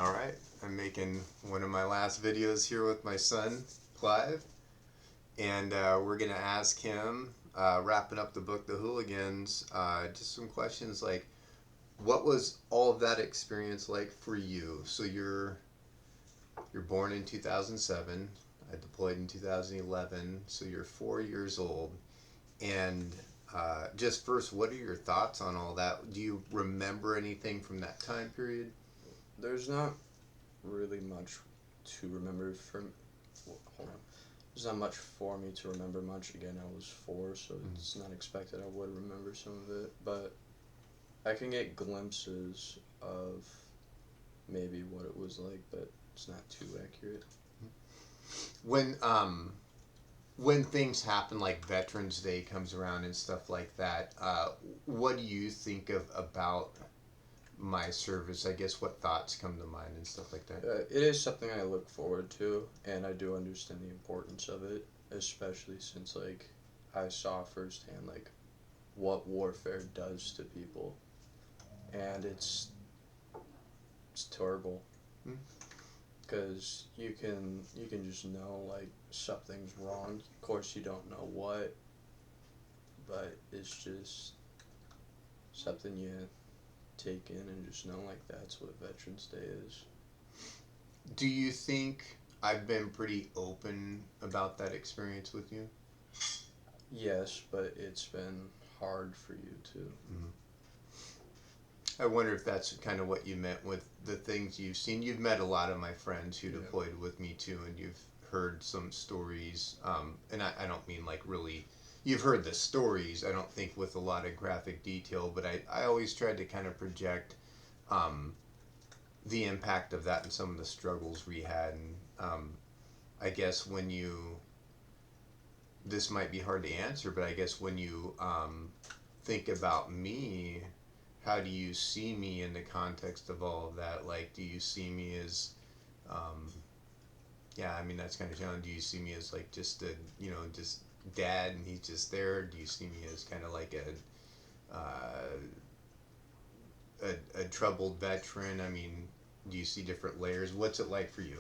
All right, I'm making one of my last videos here with my son, Clive, and we're going to ask him, wrapping up the book, The Hooligans, just some questions like, what was all of that experience like for you? So you're born in 2007, I deployed in 2011, so you're 4 years old, and just first, what are your thoughts on all that? Do you remember anything from that time period? There's not really much to remember from. Hold on. There's not much for me to remember much. Again, I was four, so it's not expected I would remember some of it. But I can get glimpses of maybe what it was like, but it's not too accurate. When when things happen like Veterans Day comes around and stuff like that, what do you think of about my service? I guess what thoughts come to mind and stuff like that. It is something I look forward to, and I do understand the importance of it, especially since I saw firsthand what warfare does to people, and it's terrible Hmm? because you can just know something's wrong. Of course, you don't know what, but it's just something you take in and just know that's what Veterans Day is. Do you think I've been pretty open about that experience with you? Yes, but it's been hard for you too. Mm-hmm. I wonder if that's kind of what you meant with the things you've seen. You've met a lot of my friends who Yeah. deployed with me too, and you've heard some stories. And I don't mean like really, you've heard the stories, I don't think with a lot of graphic detail, but I always tried to kind of project um, the impact of that and some of the struggles we had. And I guess when you, this might be hard to answer, but I guess when you think about me, how do you see me in the context of all of that? Like, do you see me as, um, yeah, I mean, that's kind of challenging. Do you see me as like just a, just dad and he's just there? Do you see me as kind of like a troubled veteran? I mean, do you see different layers? What's it like for you?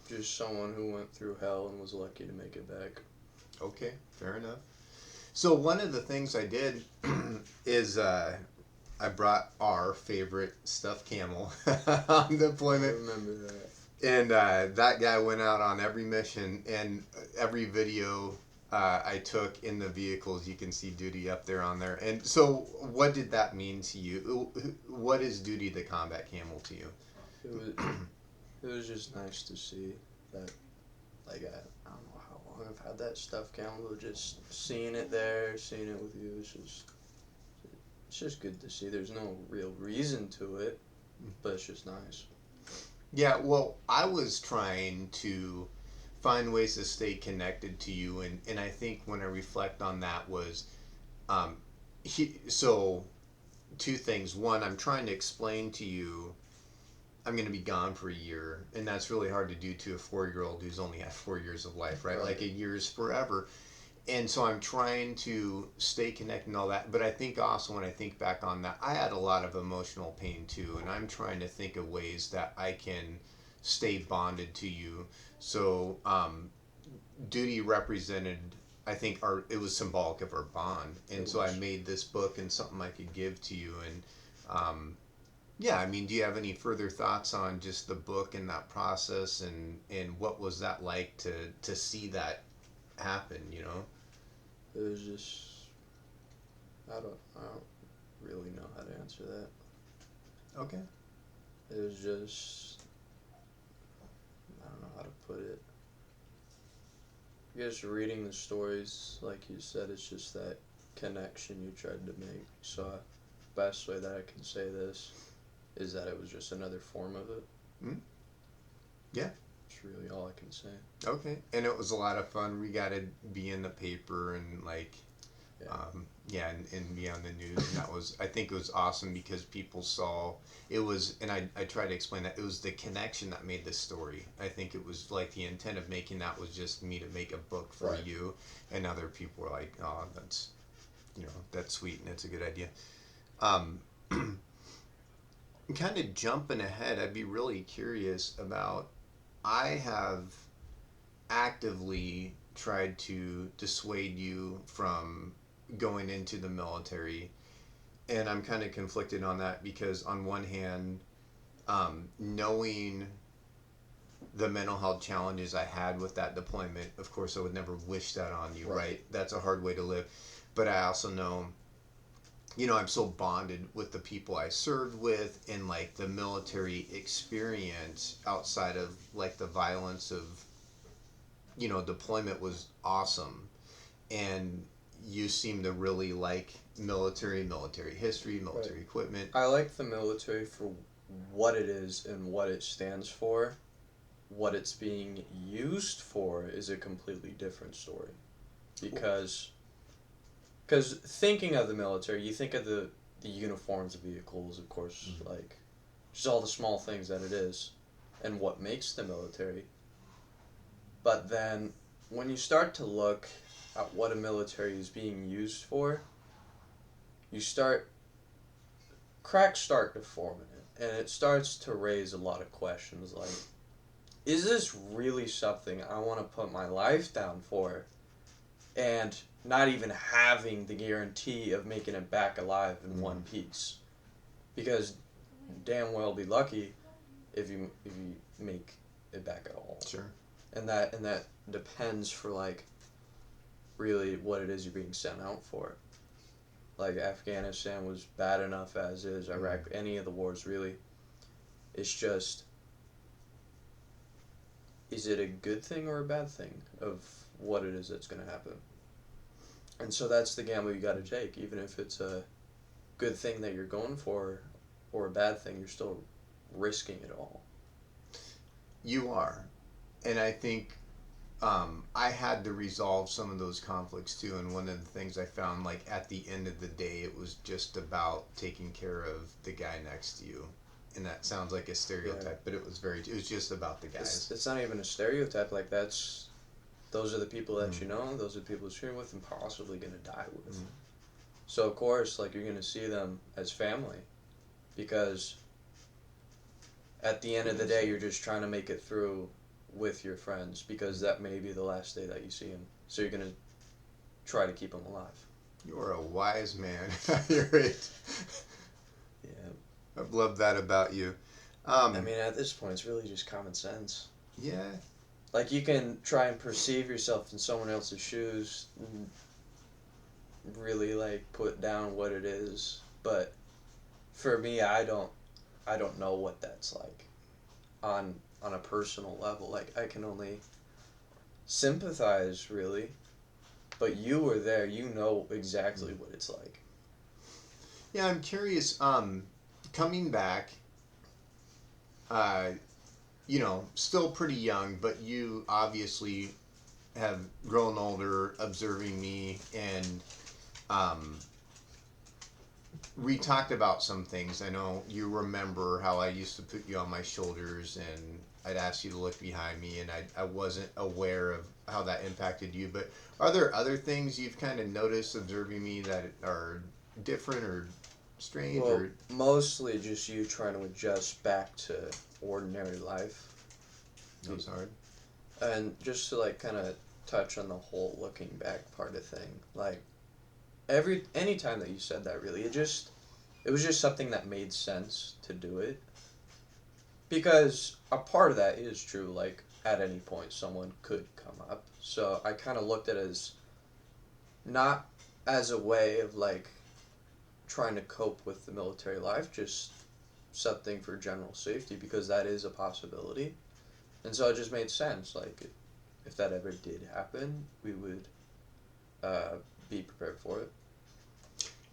Just someone who went through hell and was lucky to make it back. Okay, fair enough. So one of the things I did is I brought our favorite stuffed camel on I deployment, remember that. and that guy went out on every mission and every video I took in the vehicles. You can see Duty up there on there. And so, what did that mean to you? What is Duty the combat camel to you? It was it was just nice to see that. I don't know how long I've had that stuffed camel. Just seeing it there, seeing it with you, it's just good to see. There's no real reason to it, but it's just nice. Yeah, well, I was trying to find ways to stay connected to you, and I think when I reflect on that was, um, so two things. One, I'm trying to explain to you I'm going to be gone for a year, and that's really hard to do to a 4 year old who's only had 4 years of life, right? Right. Like a year is forever. And so I'm trying to stay connected and all that. But I think also when I think back on that, I had a lot of emotional pain too, and I'm trying to think of ways that I can stay bonded to you. So Duty represented, I think, our, it was symbolic of our bond, and It so I was. made this book and something I could give to you. And yeah, I mean, do you have any further thoughts on just the book and that process, and what was that like to see that happen? You know. It was just I don't really know how to answer that. Okay. It was just I don't know how to put it. I guess reading the stories, like you said, it's just that connection you tried to make. So, best way that I can say this is that it was just another form of it. Mm? Yeah. That's really all I can say. Okay. And it was a lot of fun. We got to be in the paper and like, Yeah. yeah, and be on the news. And that was, I think it was awesome because people saw it was, and I tried to explain that it was the connection that made the story. I think it was like the intent of making that was just me to make a book for Right. you, and other people were like, oh, that's sweet and it's a good idea. Um, kind of jumping ahead, I'd be really curious about. I have actively tried to dissuade you from going into the military, and I'm kind of conflicted on that because, on one hand, knowing the mental health challenges I had with that deployment, of course, I would never wish that on you, right? That's a hard way to live. But I also know, I'm so bonded with the people I served with, and like the military experience outside of like the violence of, deployment was awesome. And you seem to really like military history, military equipment. I like the military for what it is and what it stands for. What it's being used for is a completely different story. Because thinking of the military, you think of the uniforms, vehicles, of course, like just all the small things that it is and what makes the military. But then when you start to look at what a military is being used for, you start cracks start to form in it, and it starts to raise a lot of questions like, is this really something I want to put my life down for, and not even having the guarantee of making it back alive in one piece? Because damn well be lucky if you make it back at all. Sure. And that depends for like really what it is you're being sent out for. Like Afghanistan was bad enough as is, Iraq, any of the wars really. It's just, is it a good thing or a bad thing of what it is that's going to happen? And so that's the gamble you got to take. Even if it's a good thing that you're going for or a bad thing, you're still risking it all. You are. And I think I had to resolve some of those conflicts too. And one of the things I found, like at the end of the day, it was just about taking care of the guy next to you. And that sounds like a stereotype, but it was just about the guys. It's not even a stereotype. Like those are the people that you know. Those are the people you're with and possibly going to die with. So of course, like you're going to see them as family, because at the end of the day, you're just trying to make it through with your friends, because that may be the last day that you see them. So you're going to try to keep them alive. You're a wise man. You're it. Yeah. I've loved that about you. I mean, at this point, it's really just common sense. Yeah. Like, you can try and perceive yourself in someone else's shoes, and really, like, put down what it is. But for me, I don't know what that's like on a personal level. Like, I can only sympathize, really. But you were there. You know exactly what it's like. Yeah, I'm curious. Coming back, still pretty young, but you obviously have grown older, observing me, and we talked about some things. I know you remember how I used to put you on my shoulders and I'd ask you to look behind me, and I wasn't aware of how that impacted you. But are there other things you've kind of noticed observing me that are different or strange? Well, mostly just you trying to adjust back to ordinary life. I'm sorry. And just to like kind of touch on the whole looking back part of thing, like any time that you said that, really, it was just something that made sense to do it, because a part of that is true. Like at any point, someone could come up. So I kind of looked at it as not as a way of like trying to cope with the military life, just something for general safety, because that is a possibility. And so it just made sense. Like, if that ever did happen, we would be prepared for it.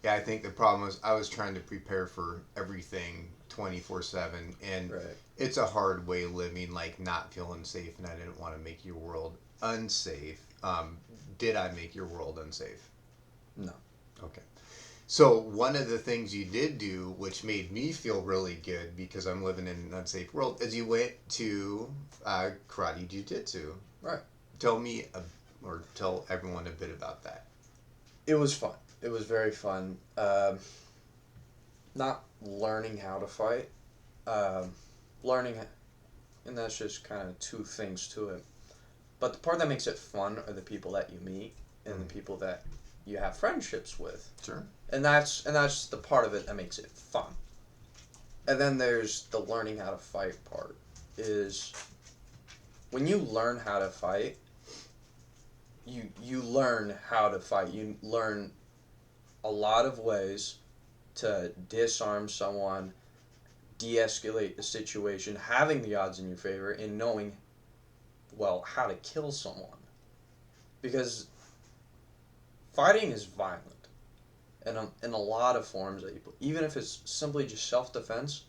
Yeah, I think the problem was I was trying to prepare for everything 24/7, and it's a hard way of living, like not feeling safe, and I didn't want to make your world unsafe. Did I make your world unsafe? No. Okay. So one of the things you did do, which made me feel really good because I'm living in an unsafe world, is you went to karate jiu-jitsu. Right. Tell me, or tell everyone a bit about that. It was fun. It was very fun. Not learning how to fight, um, learning, and that's just kind of two things to it. But the part that makes it fun are the people that you meet and the people that you have friendships with. Sure. And that's the part of it that makes it fun. And then there's the learning how to fight part. Is when you learn how to fight, you learn how to fight. You learn a lot of ways to disarm someone, de-escalate the situation, having the odds in your favor, and knowing, well, how to kill someone. Because fighting is violent. And in a lot of forms, even if it's simply just self-defense,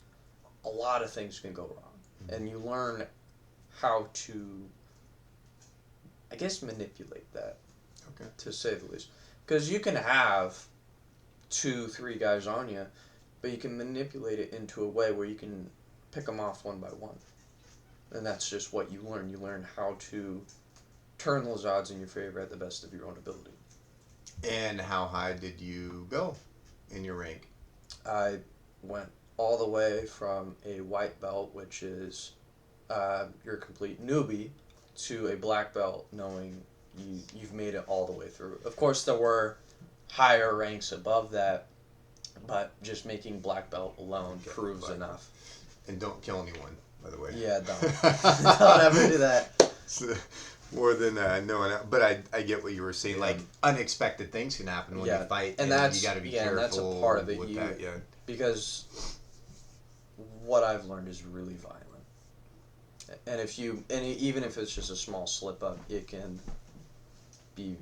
a lot of things can go wrong. Mm-hmm. And you learn how to, I guess, manipulate that, okay, to say the least. Because you can have 2-3 guys on you, but you can manipulate it into a way where you can pick them off one by one. And that's just what you learn. You learn how to turn those odds in your favor at the best of your own ability. And how high did you go in your rank? I went all the way from a white belt, which is your complete newbie, to a black belt, knowing you've made it all the way through. Of course, there were higher ranks above that, but just making black belt alone proves enough. And don't kill anyone, by the way. Yeah, don't. Don't ever do that. So, more than knowing, but I get what you were saying. Yeah. Like unexpected things can happen when you fight, and that's, you got to be careful. And that's a part of it. With that, yeah. Because what I've learned is really violent, and even if it's just a small slip up, it can be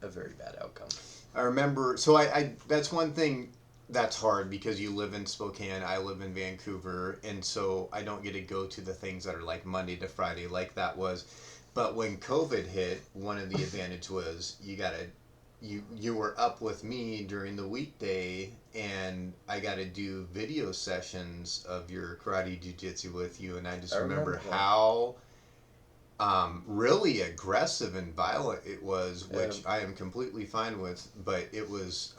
a very bad outcome. I remember. So I that's one thing that's hard because you live in Spokane, I live in Vancouver, and so I don't get to go to the things that are like Monday to Friday like that was. But when COVID hit, one of the advantage was you were up with me during the weekday, and I got to do video sessions of your karate jiu-jitsu with you, and I just remember how really aggressive and violent it was, which I am completely fine with, but it was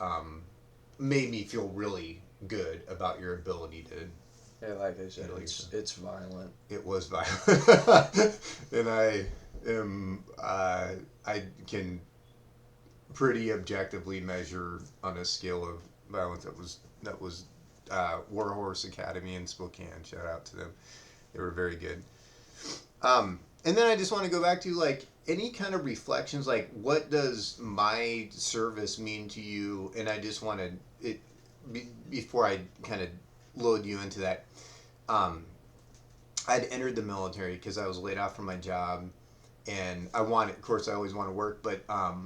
made me feel really good about your ability to. Yeah, like I said, it's violent. It was violent, and I can pretty objectively measure on a scale of violence that was Warhorse Academy in Spokane. Shout out to them, they were very good. And then I just want to go back to like any kind of reflections, like what does my service mean to you? And I just wanted it before I kind of load you into that. I'd entered the military because I was laid off from my job. And I wanted, of course, I always want to work, but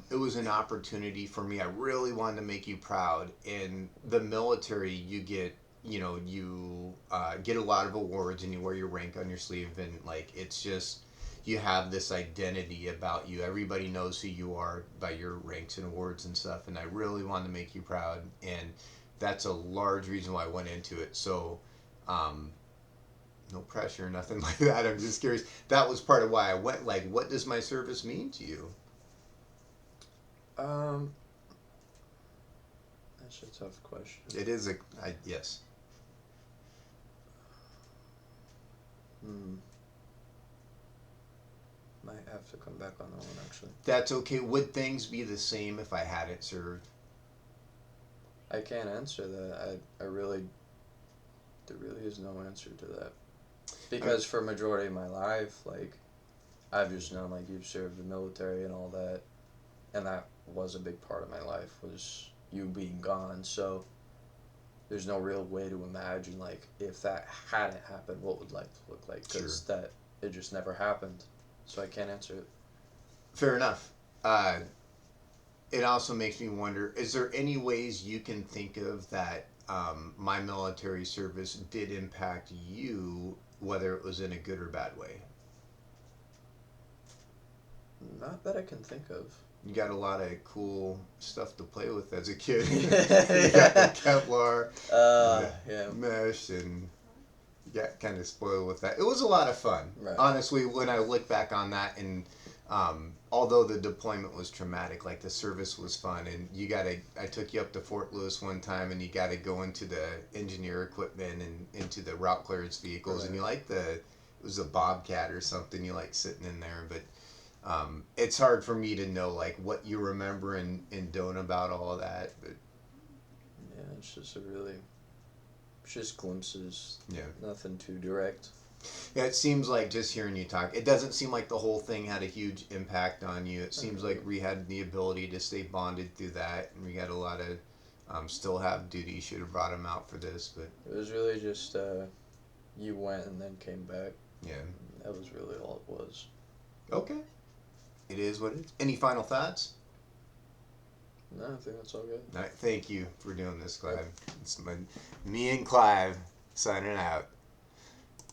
it was an opportunity for me. I really wanted to make you proud. In the military, you get a lot of awards, and you wear your rank on your sleeve, and like it's just you have this identity about you. Everybody knows who you are by your ranks and awards and stuff. And I really wanted to make you proud, and that's a large reason why I went into it. So. No pressure, nothing like that. I'm just curious. That was part of why I went. Like, what does my service mean to you? That's a tough question. It is yes. Might have to come back on that one, actually. That's okay. Would things be the same if I hadn't served? I can't answer that. There really is no answer to that. Because for a majority of my life, like, I've just known, like, you've served the military and all that, and that was a big part of my life, was you being gone, so there's no real way to imagine, like, if that hadn't happened, what would life look like, because it just never happened, so I can't answer it. Fair enough. It also makes me wonder, is there any ways you can think of that my military service did impact you, whether it was in a good or bad way? Not that I can think of. You got a lot of cool stuff to play with as a kid. You got the Kevlar, mesh, and you got kind of spoiled with that. It was a lot of fun. Right. Honestly, when I look back on that, and Although the deployment was traumatic, like the service was fun, and I took you up to Fort Lewis one time, and you got to go into the engineer equipment and into the route clearance vehicles, and Right. you like it was a Bobcat or something, you like sitting in there, but it's hard for me to know like what you remember and don't about all of that, but Yeah, it's just glimpses. yeah. Nothing too direct. Yeah, it seems like just hearing you talk, it doesn't seem like the whole thing had a huge impact on you. It seems like we had the ability to stay bonded through that, and we got a lot of still have duty. Should have brought him out for this, but It was really just you went and then came back. yeah. That was really all it was. Okay. It is what it is. Any final thoughts? No, I think that's all good. All right, thank you for doing this, Clive. It's me and Clive signing out.